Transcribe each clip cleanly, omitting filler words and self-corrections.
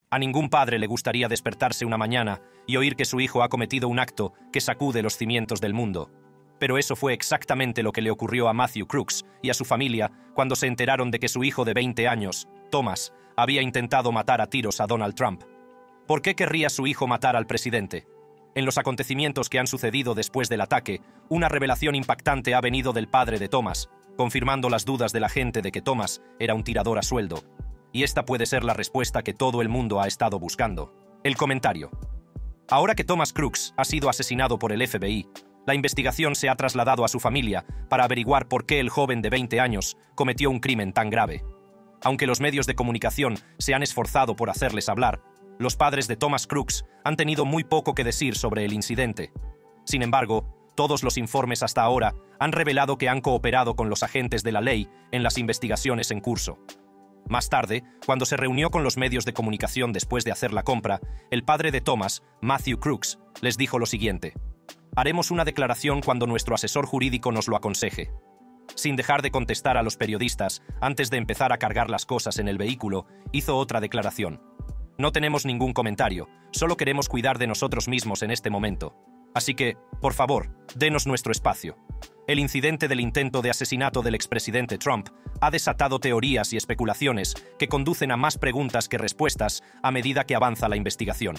A ningún padre le gustaría despertarse una mañana y oír que su hijo ha cometido un acto que sacude los cimientos del mundo. Pero eso fue exactamente lo que le ocurrió a Matthew Crooks y a su familia cuando se enteraron de que su hijo de 20 años, Thomas, había intentado matar a tiros a Donald Trump. ¿Por qué querría su hijo matar al presidente? En los acontecimientos que han sucedido después del ataque, una revelación impactante ha venido del padre de Thomas, confirmando las dudas de la gente de que Thomas era un tirador a sueldo. Y esta puede ser la respuesta que todo el mundo ha estado buscando. El comentario. Ahora que Thomas Crooks ha sido asesinado por el FBI, la investigación se ha trasladado a su familia para averiguar por qué el joven de 20 años cometió un crimen tan grave. Aunque los medios de comunicación se han esforzado por hacerles hablar, los padres de Thomas Crooks han tenido muy poco que decir sobre el incidente. Sin embargo, todos los informes hasta ahora han revelado que han cooperado con los agentes de la ley en las investigaciones en curso. Más tarde, cuando se reunió con los medios de comunicación después de hacer la compra, el padre de Thomas, Matthew Crooks, les dijo lo siguiente: «Haremos una declaración cuando nuestro asesor jurídico nos lo aconseje». Sin dejar de contestar a los periodistas antes de empezar a cargar las cosas en el vehículo, hizo otra declaración. «No tenemos ningún comentario, solo queremos cuidar de nosotros mismos en este momento. Así que, por favor, denos nuestro espacio». El incidente del intento de asesinato del expresidente Trump ha desatado teorías y especulaciones que conducen a más preguntas que respuestas a medida que avanza la investigación.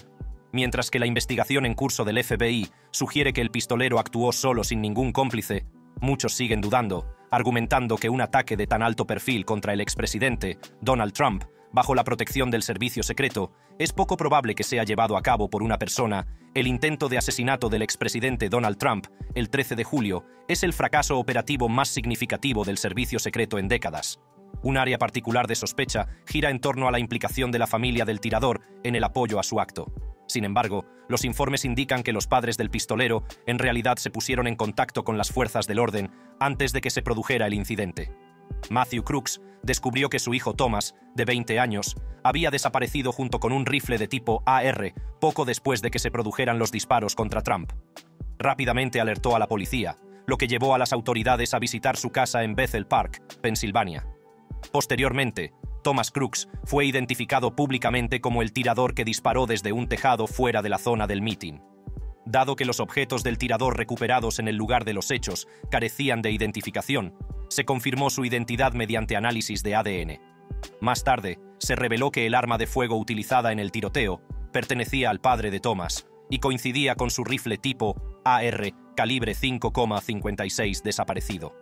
Mientras que la investigación en curso del FBI sugiere que el pistolero actuó solo sin ningún cómplice, muchos siguen dudando, argumentando que un ataque de tan alto perfil contra el expresidente, Donald Trump, bajo la protección del servicio secreto, es poco probable que sea llevado a cabo por una persona. El intento de asesinato del expresidente Donald Trump, el 13 de julio, es el fracaso operativo más significativo del servicio secreto en décadas. Un área particular de sospecha gira en torno a la implicación de la familia del tirador en el apoyo a su acto. Sin embargo, los informes indican que los padres del pistolero en realidad se pusieron en contacto con las fuerzas del orden antes de que se produjera el incidente. Matthew Crooks descubrió que su hijo Thomas, de 20 años, había desaparecido junto con un rifle de tipo AR poco después de que se produjeran los disparos contra Trump. Rápidamente alertó a la policía, lo que llevó a las autoridades a visitar su casa en Bethel Park, Pensilvania. Posteriormente, Thomas Crooks fue identificado públicamente como el tirador que disparó desde un tejado fuera de la zona del mitin. Dado que los objetos del tirador recuperados en el lugar de los hechos carecían de identificación, se confirmó su identidad mediante análisis de ADN. Más tarde, se reveló que el arma de fuego utilizada en el tiroteo pertenecía al padre de Thomas y coincidía con su rifle tipo AR calibre 5,56 desaparecido.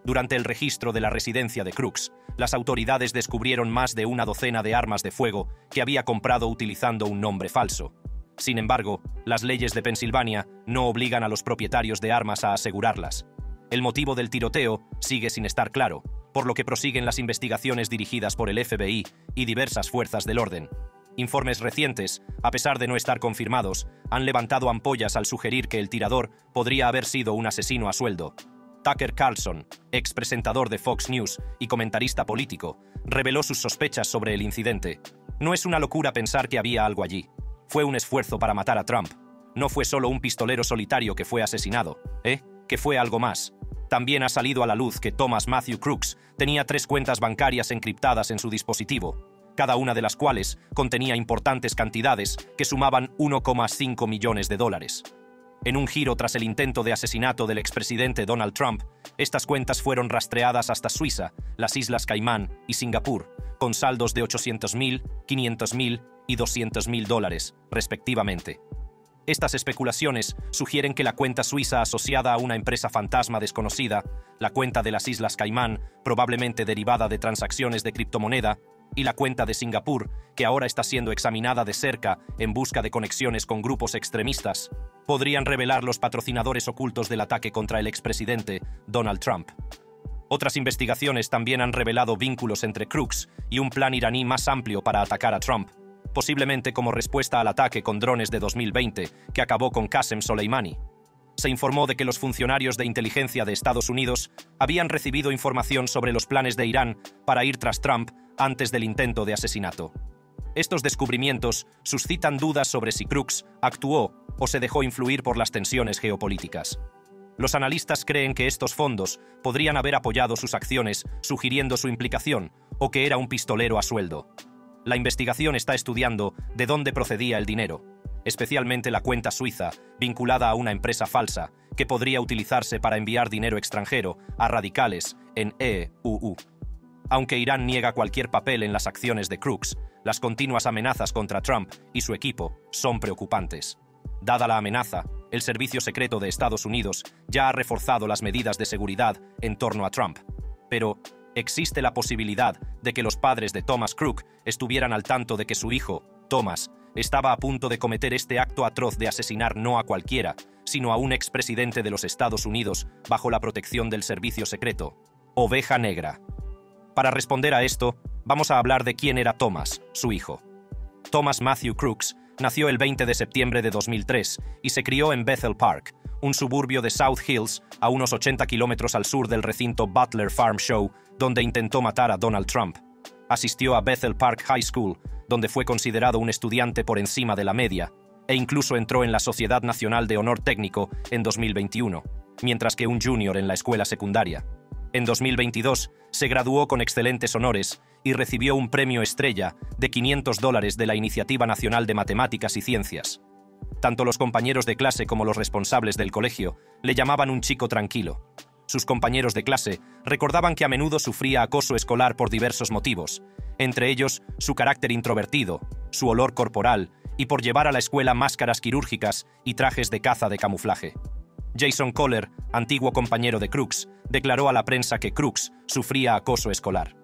Durante el registro de la residencia de Crooks, las autoridades descubrieron más de una docena de armas de fuego que había comprado utilizando un nombre falso. Sin embargo, las leyes de Pensilvania no obligan a los propietarios de armas a asegurarlas. El motivo del tiroteo sigue sin estar claro, por lo que prosiguen las investigaciones dirigidas por el FBI y diversas fuerzas del orden. Informes recientes, a pesar de no estar confirmados, han levantado ampollas al sugerir que el tirador podría haber sido un asesino a sueldo. Tucker Carlson, ex presentador de Fox News y comentarista político, reveló sus sospechas sobre el incidente. «No es una locura pensar que había algo allí. Fue un esfuerzo para matar a Trump. No fue solo un pistolero solitario que fue asesinado, que fue algo más». También ha salido a la luz que Thomas Matthew Crooks tenía 3 cuentas bancarias encriptadas en su dispositivo, cada una de las cuales contenía importantes cantidades que sumaban $1,5 millones. En un giro tras el intento de asesinato del expresidente Donald Trump, estas cuentas fueron rastreadas hasta Suiza, las Islas Caimán y Singapur, con saldos de $800,000, $500,000 y $200,000, respectivamente. Estas especulaciones sugieren que la cuenta suiza asociada a una empresa fantasma desconocida, la cuenta de las Islas Caimán, probablemente derivada de transacciones de criptomoneda, y la cuenta de Singapur, que ahora está siendo examinada de cerca en busca de conexiones con grupos extremistas, podrían revelar los patrocinadores ocultos del ataque contra el expresidente Donald Trump. Otras investigaciones también han revelado vínculos entre Crooks y un plan iraní más amplio para atacar a Trump, posiblemente como respuesta al ataque con drones de 2020 que acabó con Qasem Soleimani. Se informó de que los funcionarios de inteligencia de Estados Unidos habían recibido información sobre los planes de Irán para ir tras Trump antes del intento de asesinato. Estos descubrimientos suscitan dudas sobre si Crooks actuó o se dejó influir por las tensiones geopolíticas. Los analistas creen que estos fondos podrían haber apoyado sus acciones, sugiriendo su implicación, o que era un pistolero a sueldo. La investigación está estudiando de dónde procedía el dinero, especialmente la cuenta suiza vinculada a una empresa falsa que podría utilizarse para enviar dinero extranjero a radicales en EUU. Aunque Irán niega cualquier papel en las acciones de Crooks, las continuas amenazas contra Trump y su equipo son preocupantes. Dada la amenaza, el Servicio Secreto de Estados Unidos ya ha reforzado las medidas de seguridad en torno a Trump. Pero existe la posibilidad de que los padres de Thomas Crook estuvieran al tanto de que su hijo, Thomas, estaba a punto de cometer este acto atroz de asesinar no a cualquiera, sino a un expresidente de los Estados Unidos bajo la protección del Servicio Secreto. Oveja negra. Para responder a esto, vamos a hablar de quién era Thomas, su hijo. Thomas Matthew Crooks nació el 20 de septiembre de 2003 y se crió en Bethel Park, un suburbio de South Hills a unos 80 kilómetros al sur del recinto Butler Farm Show, donde intentó matar a Donald Trump. Asistió a Bethel Park High School, donde fue considerado un estudiante por encima de la media, e incluso entró en la Sociedad Nacional de Honor Técnico en 2021, mientras que un junior en la escuela secundaria. En 2022, se graduó con excelentes honores y recibió un premio estrella de $500 de la Iniciativa Nacional de Matemáticas y Ciencias. Tanto los compañeros de clase como los responsables del colegio le llamaban un chico tranquilo. Sus compañeros de clase recordaban que a menudo sufría acoso escolar por diversos motivos, entre ellos su carácter introvertido, su olor corporal y por llevar a la escuela máscaras quirúrgicas y trajes de caza de camuflaje. Jason Kohler, antiguo compañero de Crooks, declaró a la prensa que Crooks sufría acoso escolar.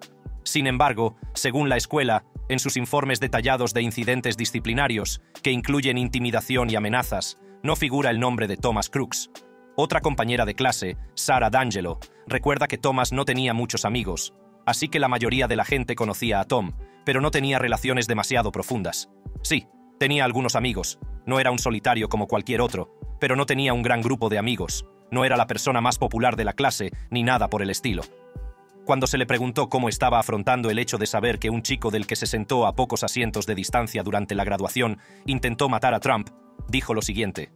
Sin embargo, según la escuela, en sus informes detallados de incidentes disciplinarios, que incluyen intimidación y amenazas, no figura el nombre de Thomas Crooks. Otra compañera de clase, Sarah D'Angelo, recuerda que Thomas no tenía muchos amigos, así que la mayoría de la gente conocía a Tom, pero no tenía relaciones demasiado profundas. Sí, tenía algunos amigos, no era un solitario como cualquier otro, pero no tenía un gran grupo de amigos, no era la persona más popular de la clase, ni nada por el estilo. Cuando se le preguntó cómo estaba afrontando el hecho de saber que un chico del que se sentó a pocos asientos de distancia durante la graduación intentó matar a Trump, dijo lo siguiente: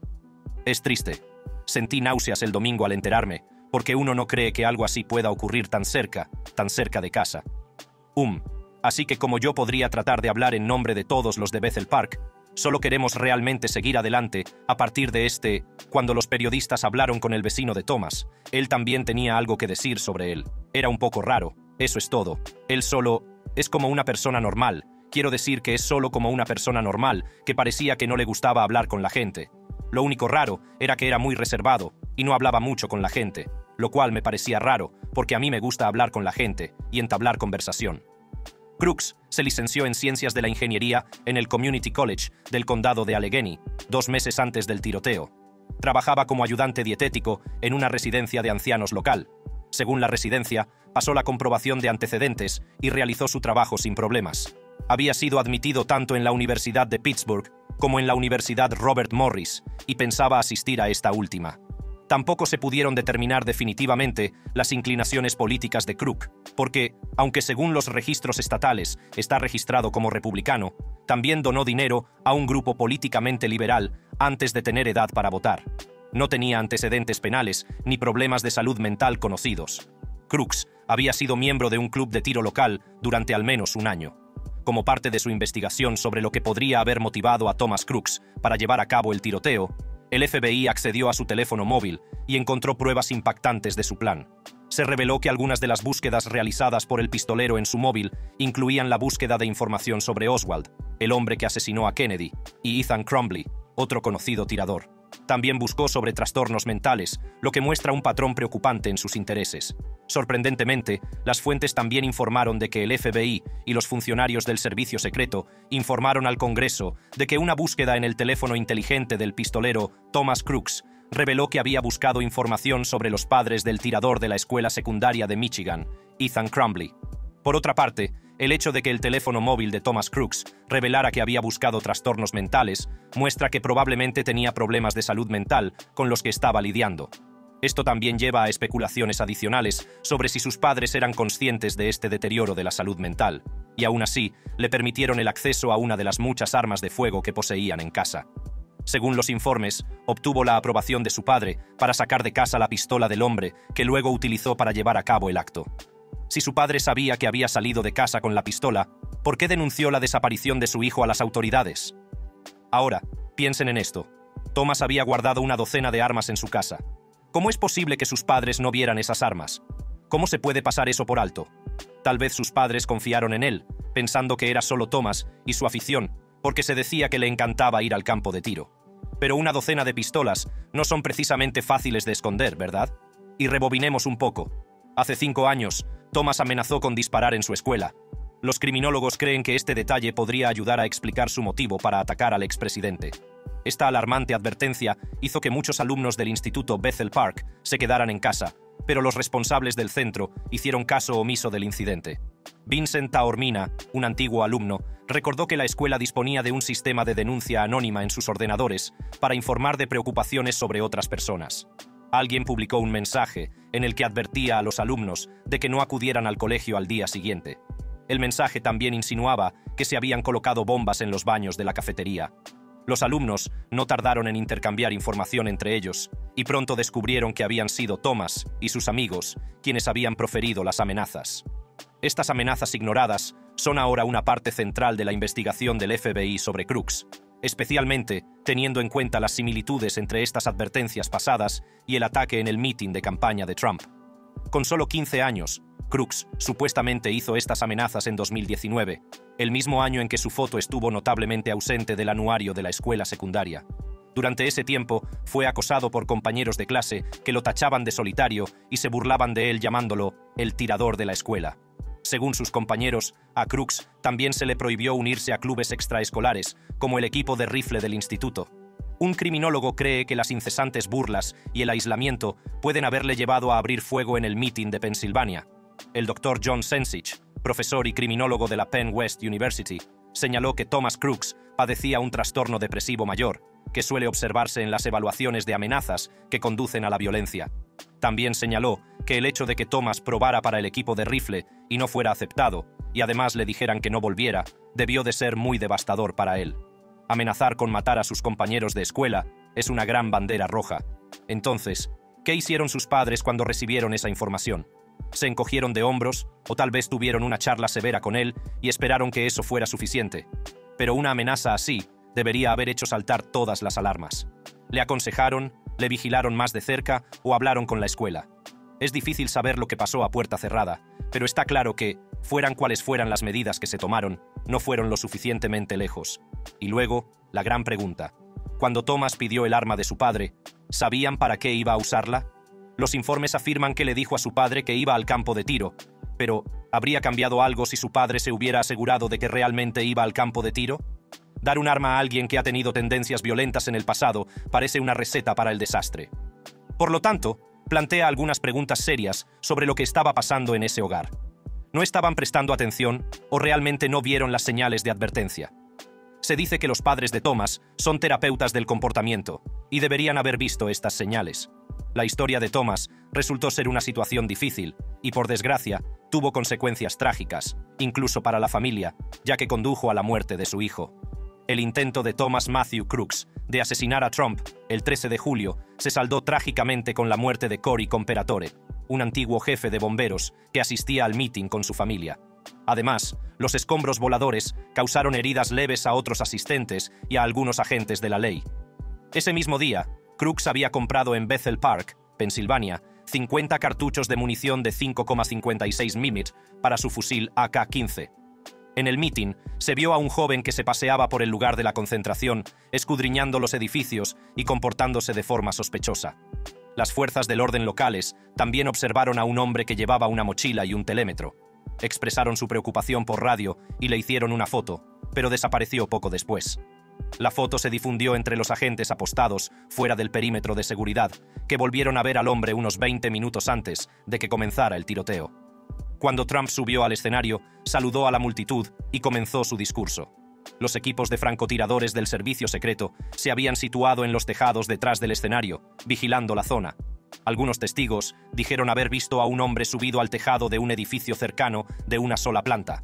«Es triste. Sentí náuseas el domingo al enterarme, porque uno no cree que algo así pueda ocurrir tan cerca de casa. Así que como yo podría tratar de hablar en nombre de todos los de Bethel Park, solo queremos realmente seguir adelante a partir de cuando los periodistas hablaron con el vecino de Thomas, él también tenía algo que decir sobre él. Era un poco raro, eso es todo. Él solo es como una persona normal. Quiero decir que es solo como una persona normal, que parecía que no le gustaba hablar con la gente. Lo único raro era que era muy reservado y no hablaba mucho con la gente, lo cual me parecía raro, porque a mí me gusta hablar con la gente y entablar conversación». Crooks se licenció en Ciencias de la Ingeniería en el Community College del condado de Allegheny, 2 meses antes del tiroteo. Trabajaba como ayudante dietético en una residencia de ancianos local. Según la residencia, pasó la comprobación de antecedentes y realizó su trabajo sin problemas. Había sido admitido tanto en la Universidad de Pittsburgh como en la Universidad Robert Morris y pensaba asistir a esta última. Tampoco se pudieron determinar definitivamente las inclinaciones políticas de Crook, porque, aunque según los registros estatales está registrado como republicano, también donó dinero a un grupo políticamente liberal antes de tener edad para votar. No tenía antecedentes penales ni problemas de salud mental conocidos. Crooks había sido miembro de un club de tiro local durante al menos un año. Como parte de su investigación sobre lo que podría haber motivado a Thomas Crooks para llevar a cabo el tiroteo, el FBI accedió a su teléfono móvil y encontró pruebas impactantes de su plan. Se reveló que algunas de las búsquedas realizadas por el pistolero en su móvil incluían la búsqueda de información sobre Oswald, el hombre que asesinó a Kennedy, y Ethan Crumbley, otro conocido tirador. También buscó sobre trastornos mentales, lo que muestra un patrón preocupante en sus intereses. Sorprendentemente, las fuentes también informaron de que el FBI y los funcionarios del Servicio Secreto informaron al Congreso de que una búsqueda en el teléfono inteligente del pistolero Thomas Crooks reveló que había buscado información sobre los padres del tirador de la escuela secundaria de Michigan, Ethan Crumbley. Por otra parte, el hecho de que el teléfono móvil de Thomas Crooks revelara que había buscado trastornos mentales muestra que probablemente tenía problemas de salud mental con los que estaba lidiando. Esto también lleva a especulaciones adicionales sobre si sus padres eran conscientes de este deterioro de la salud mental, y aún así le permitieron el acceso a una de las muchas armas de fuego que poseían en casa. Según los informes, obtuvo la aprobación de su padre para sacar de casa la pistola del hombre que luego utilizó para llevar a cabo el acto. Si su padre sabía que había salido de casa con la pistola, ¿por qué denunció la desaparición de su hijo a las autoridades? Ahora, piensen en esto. Thomas había guardado una docena de armas en su casa. ¿Cómo es posible que sus padres no vieran esas armas? ¿Cómo se puede pasar eso por alto? Tal vez sus padres confiaron en él, pensando que era solo Thomas y su afición, porque se decía que le encantaba ir al campo de tiro. Pero una docena de pistolas no son precisamente fáciles de esconder, ¿verdad? Y rebobinemos un poco. Hace 5 años, Thomas amenazó con disparar en su escuela. Los criminólogos creen que este detalle podría ayudar a explicar su motivo para atacar al expresidente. Esta alarmante advertencia hizo que muchos alumnos del Instituto Bethel Park se quedaran en casa, pero los responsables del centro hicieron caso omiso del incidente. Vincent Taormina, un antiguo alumno, recordó que la escuela disponía de un sistema de denuncia anónima en sus ordenadores para informar de preocupaciones sobre otras personas. Alguien publicó un mensaje en el que advertía a los alumnos de que no acudieran al colegio al día siguiente. El mensaje también insinuaba que se habían colocado bombas en los baños de la cafetería. Los alumnos no tardaron en intercambiar información entre ellos y pronto descubrieron que habían sido Thomas y sus amigos quienes habían proferido las amenazas. Estas amenazas ignoradas son ahora una parte central de la investigación del FBI sobre Crooks, especialmente teniendo en cuenta las similitudes entre estas advertencias pasadas y el ataque en el mitin de campaña de Trump. Con solo 15 años, Crooks supuestamente hizo estas amenazas en 2019, el mismo año en que su foto estuvo notablemente ausente del anuario de la escuela secundaria. Durante ese tiempo, fue acosado por compañeros de clase que lo tachaban de solitario y se burlaban de él llamándolo el tirador de la escuela. Según sus compañeros, a Crooks también se le prohibió unirse a clubes extraescolares, como el equipo de rifle del instituto. Un criminólogo cree que las incesantes burlas y el aislamiento pueden haberle llevado a abrir fuego en el mitin de Pensilvania. El Dr. John Sensich, profesor y criminólogo de la Penn West University, señaló que Thomas Crooks padecía un trastorno depresivo mayor, que suele observarse en las evaluaciones de amenazas que conducen a la violencia. También señaló que el hecho de que Thomas probara para el equipo de rifle y no fuera aceptado, y además le dijeran que no volviera, debió de ser muy devastador para él. Amenazar con matar a sus compañeros de escuela es una gran bandera roja. Entonces, ¿qué hicieron sus padres cuando recibieron esa información? ¿Se encogieron de hombros o tal vez tuvieron una charla severa con él y esperaron que eso fuera suficiente? Pero una amenaza así debería haber hecho saltar todas las alarmas. ¿Le aconsejaron, le vigilaron más de cerca o hablaron con la escuela? Es difícil saber lo que pasó a puerta cerrada, pero está claro que, fueran cuales fueran las medidas que se tomaron, no fueron lo suficientemente lejos. Y luego, la gran pregunta. Cuando Thomas pidió el arma de su padre, ¿sabían para qué iba a usarla? Los informes afirman que le dijo a su padre que iba al campo de tiro, pero ¿habría cambiado algo si su padre se hubiera asegurado de que realmente iba al campo de tiro? Dar un arma a alguien que ha tenido tendencias violentas en el pasado parece una receta para el desastre. Por lo tanto, plantea algunas preguntas serias sobre lo que estaba pasando en ese hogar. ¿No estaban prestando atención o realmente no vieron las señales de advertencia? Se dice que los padres de Thomas son terapeutas del comportamiento y deberían haber visto estas señales. La historia de Thomas resultó ser una situación difícil y, por desgracia, tuvo consecuencias trágicas, incluso para la familia, ya que condujo a la muerte de su hijo. El intento de Thomas Matthew Crooks de asesinar a Trump el 13 de julio se saldó trágicamente con la muerte de Cory Comperatore, un antiguo jefe de bomberos que asistía al mitin con su familia. Además, los escombros voladores causaron heridas leves a otros asistentes y a algunos agentes de la ley. Ese mismo día, Crooks había comprado en Bethel Park, Pensilvania, 50 cartuchos de munición de 5,56 mm para su fusil AK-15. En el mitin, se vio a un joven que se paseaba por el lugar de la concentración, escudriñando los edificios y comportándose de forma sospechosa. Las fuerzas del orden locales también observaron a un hombre que llevaba una mochila y un telémetro. Expresaron su preocupación por radio y le hicieron una foto, pero desapareció poco después. La foto se difundió entre los agentes apostados fuera del perímetro de seguridad, que volvieron a ver al hombre unos 20 minutos antes de que comenzara el tiroteo. Cuando Trump subió al escenario, saludó a la multitud y comenzó su discurso. Los equipos de francotiradores del servicio secreto se habían situado en los tejados detrás del escenario, vigilando la zona. Algunos testigos dijeron haber visto a un hombre subido al tejado de un edificio cercano de una sola planta.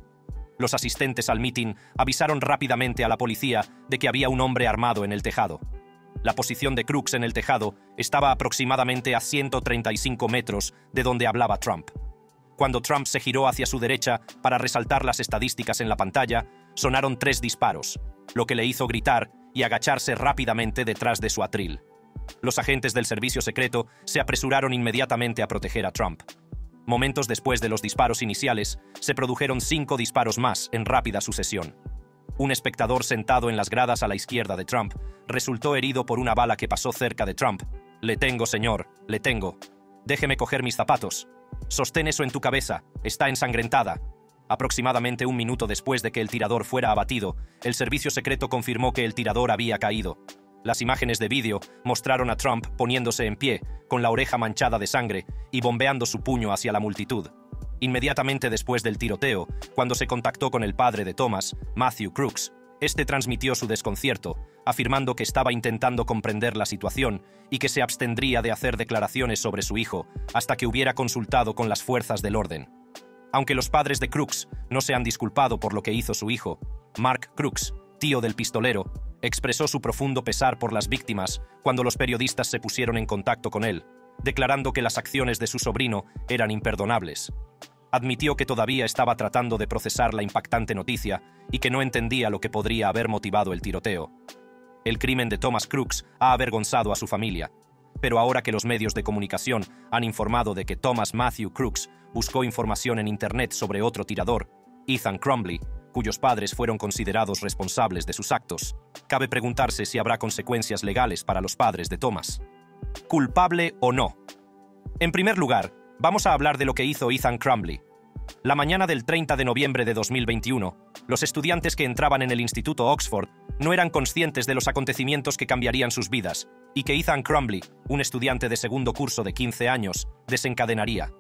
Los asistentes al mitin avisaron rápidamente a la policía de que había un hombre armado en el tejado. La posición de Crooks en el tejado estaba aproximadamente a 135 metros de donde hablaba Trump. Cuando Trump se giró hacia su derecha para resaltar las estadísticas en la pantalla, sonaron 3 disparos, lo que le hizo gritar y agacharse rápidamente detrás de su atril. Los agentes del servicio secreto se apresuraron inmediatamente a proteger a Trump. Momentos después de los disparos iniciales, se produjeron 5 disparos más en rápida sucesión. Un espectador sentado en las gradas a la izquierda de Trump resultó herido por una bala que pasó cerca de Trump. «Le tengo, señor, le tengo. Déjeme coger mis zapatos. Sostén eso en tu cabeza, está ensangrentada». Aproximadamente 1 minuto después de que el tirador fuera abatido, el servicio secreto confirmó que el tirador había caído. Las imágenes de vídeo mostraron a Trump poniéndose en pie, con la oreja manchada de sangre y bombeando su puño hacia la multitud. Inmediatamente después del tiroteo, cuando se contactó con el padre de Thomas, Matthew Crooks, este transmitió su desconcierto, afirmando que estaba intentando comprender la situación y que se abstendría de hacer declaraciones sobre su hijo hasta que hubiera consultado con las fuerzas del orden. Aunque los padres de Crooks no se han disculpado por lo que hizo su hijo, Mark Crooks, tío del pistolero, expresó su profundo pesar por las víctimas cuando los periodistas se pusieron en contacto con él, declarando que las acciones de su sobrino eran imperdonables. Admitió que todavía estaba tratando de procesar la impactante noticia y que no entendía lo que podría haber motivado el tiroteo. El crimen de Thomas Crooks ha avergonzado a su familia, pero ahora que los medios de comunicación han informado de que Thomas Matthew Crooks buscó información en Internet sobre otro tirador, Ethan Crumbley, cuyos padres fueron considerados responsables de sus actos, cabe preguntarse si habrá consecuencias legales para los padres de Thomas. ¿Culpable o no? En primer lugar, vamos a hablar de lo que hizo Ethan Crumbley. La mañana del 30 de noviembre de 2021, los estudiantes que entraban en el Instituto Oxford no eran conscientes de los acontecimientos que cambiarían sus vidas y que Ethan Crumbley, un estudiante de segundo curso de 15 años, desencadenaría.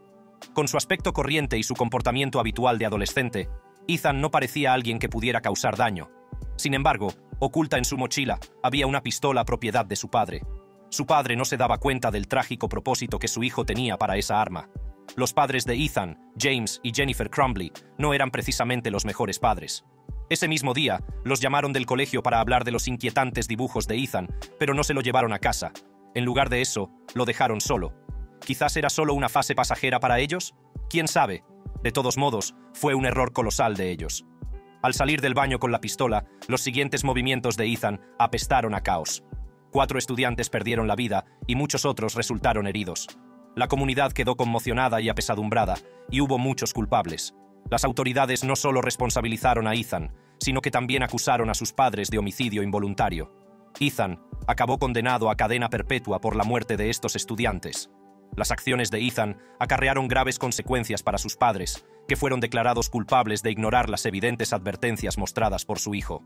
Con su aspecto corriente y su comportamiento habitual de adolescente, Ethan no parecía alguien que pudiera causar daño. Sin embargo, oculta en su mochila había una pistola propiedad de su padre. Su padre no se daba cuenta del trágico propósito que su hijo tenía para esa arma. Los padres de Ethan, James y Jennifer Crumbley, no eran precisamente los mejores padres. Ese mismo día, los llamaron del colegio para hablar de los inquietantes dibujos de Ethan, pero no se lo llevaron a casa. En lugar de eso, lo dejaron solo. ¿Quizás era solo una fase pasajera para ellos? ¿Quién sabe? De todos modos, fue un error colosal de ellos. Al salir del baño con la pistola, los siguientes movimientos de Ethan apestaron a caos. 4 estudiantes perdieron la vida y muchos otros resultaron heridos. La comunidad quedó conmocionada y apesadumbrada, y hubo muchos culpables. Las autoridades no solo responsabilizaron a Ethan, sino que también acusaron a sus padres de homicidio involuntario. Ethan acabó condenado a cadena perpetua por la muerte de estos estudiantes. Las acciones de Ethan acarrearon graves consecuencias para sus padres, que fueron declarados culpables de ignorar las evidentes advertencias mostradas por su hijo.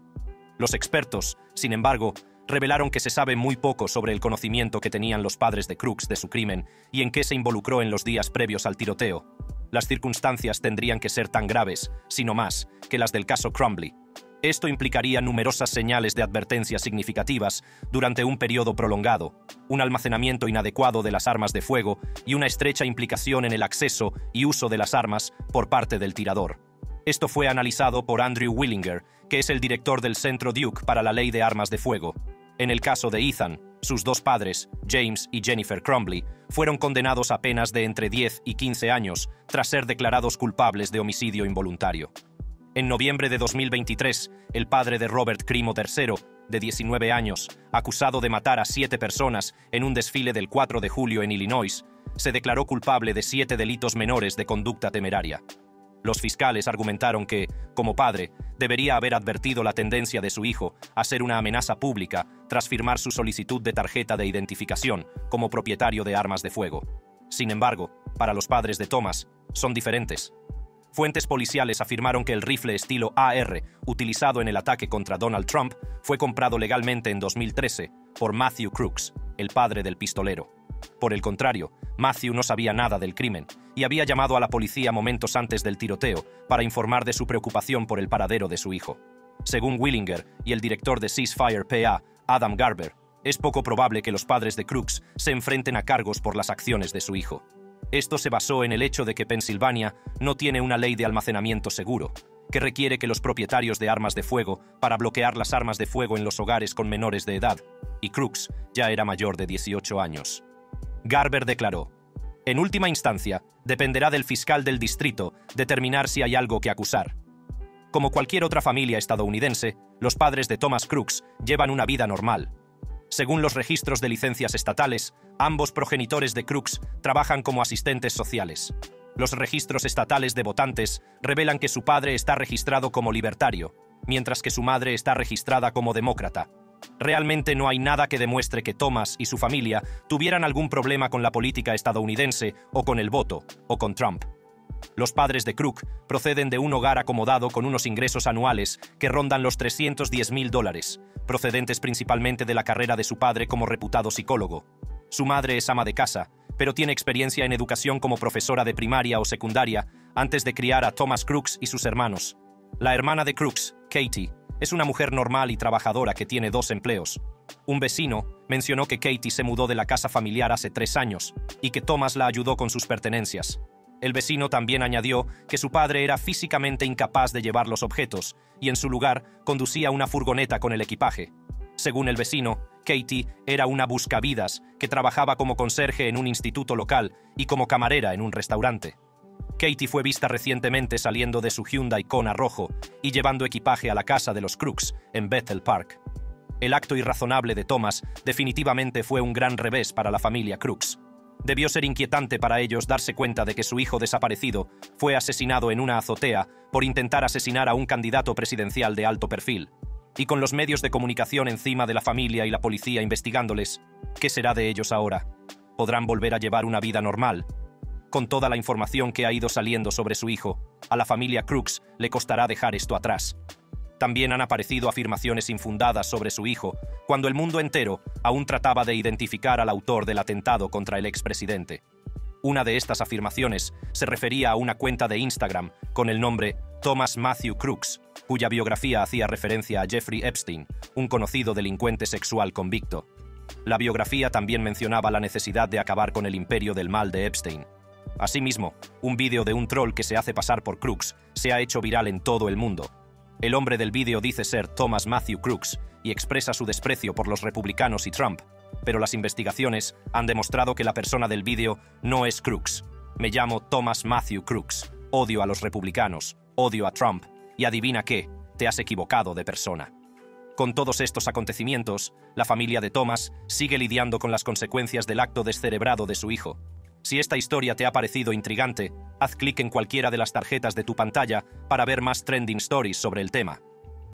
Los expertos, sin embargo, revelaron que se sabe muy poco sobre el conocimiento que tenían los padres de Crooks de su crimen y en qué se involucró en los días previos al tiroteo. Las circunstancias tendrían que ser tan graves, si no más, que las del caso Crumbley. Esto implicaría numerosas señales de advertencia significativas durante un periodo prolongado, un almacenamiento inadecuado de las armas de fuego y una estrecha implicación en el acceso y uso de las armas por parte del tirador. Esto fue analizado por Andrew Willinger, que es el director del Centro Duke para la Ley de Armas de Fuego. En el caso de Ethan, sus 2 padres, James y Jennifer Crumbley, fueron condenados a penas de entre 10 y 15 años tras ser declarados culpables de homicidio involuntario. En noviembre de 2023, el padre de Robert Crimo III, de 19 años, acusado de matar a 7 personas en un desfile del 4 de julio en Illinois, se declaró culpable de 7 delitos menores de conducta temeraria. Los fiscales argumentaron que, como padre, debería haber advertido la tendencia de su hijo a ser una amenaza pública tras firmar su solicitud de tarjeta de identificación como propietario de armas de fuego. Sin embargo, para los padres de Thomas, son diferentes. Fuentes policiales afirmaron que el rifle estilo AR, utilizado en el ataque contra Donald Trump, fue comprado legalmente en 2013 por Matthew Crooks, el padre del pistolero. Por el contrario, Matthew no sabía nada del crimen y había llamado a la policía momentos antes del tiroteo para informar de su preocupación por el paradero de su hijo. Según Willinger y el director de Ceasefire PA, Adam Garber, es poco probable que los padres de Crooks se enfrenten a cargos por las acciones de su hijo. Esto se basó en el hecho de que Pensilvania no tiene una ley de almacenamiento seguro, que requiere que los propietarios de armas de fuego para bloquear las armas de fuego en los hogares con menores de edad, y Crooks ya era mayor de 18 años. Garber declaró: En última instancia, dependerá del fiscal del distrito determinar si hay algo que acusar. Como cualquier otra familia estadounidense, los padres de Thomas Crooks llevan una vida normal. Según los registros de licencias estatales, ambos progenitores de Crooks trabajan como asistentes sociales. Los registros estatales de votantes revelan que su padre está registrado como libertario, mientras que su madre está registrada como demócrata. Realmente no hay nada que demuestre que Thomas y su familia tuvieran algún problema con la política estadounidense o con el voto, o con Trump. Los padres de Crook proceden de un hogar acomodado con unos ingresos anuales que rondan los $310,000, procedentes principalmente de la carrera de su padre como reputado psicólogo. Su madre es ama de casa, pero tiene experiencia en educación como profesora de primaria o secundaria antes de criar a Thomas Crooks y sus hermanos. La hermana de Crooks, Katie, es una mujer normal y trabajadora que tiene 2 empleos. Un vecino mencionó que Katie se mudó de la casa familiar hace 3 años y que Thomas la ayudó con sus pertenencias. El vecino también añadió que su padre era físicamente incapaz de llevar los objetos y en su lugar conducía una furgoneta con el equipaje. Según el vecino, Katie era una buscavidas que trabajaba como conserje en un instituto local y como camarera en un restaurante. Katie fue vista recientemente saliendo de su Hyundai Kona rojo y llevando equipaje a la casa de los Crooks en Bethel Park. El acto irrazonable de Thomas definitivamente fue un gran revés para la familia Crooks. Debió ser inquietante para ellos darse cuenta de que su hijo desaparecido fue asesinado en una azotea por intentar asesinar a un candidato presidencial de alto perfil. Y con los medios de comunicación encima de la familia y la policía investigándoles, ¿qué será de ellos ahora? ¿Podrán volver a llevar una vida normal? Con toda la información que ha ido saliendo sobre su hijo, a la familia Crooks le costará dejar esto atrás. También han aparecido afirmaciones infundadas sobre su hijo, cuando el mundo entero aún trataba de identificar al autor del atentado contra el expresidente. Una de estas afirmaciones se refería a una cuenta de Instagram con el nombre Thomas Matthew Crooks, cuya biografía hacía referencia a Jeffrey Epstein, un conocido delincuente sexual convicto. La biografía también mencionaba la necesidad de acabar con el imperio del mal de Epstein. Asimismo, un vídeo de un troll que se hace pasar por Crooks se ha hecho viral en todo el mundo. El hombre del vídeo dice ser Thomas Matthew Crooks y expresa su desprecio por los republicanos y Trump, pero las investigaciones han demostrado que la persona del vídeo no es Crooks. Me llamo Thomas Matthew Crooks, odio a los republicanos, odio a Trump, y adivina qué, te has equivocado de persona. Con todos estos acontecimientos, la familia de Thomas sigue lidiando con las consecuencias del acto descerebrado de su hijo. Si esta historia te ha parecido intrigante, haz clic en cualquiera de las tarjetas de tu pantalla para ver más trending stories sobre el tema.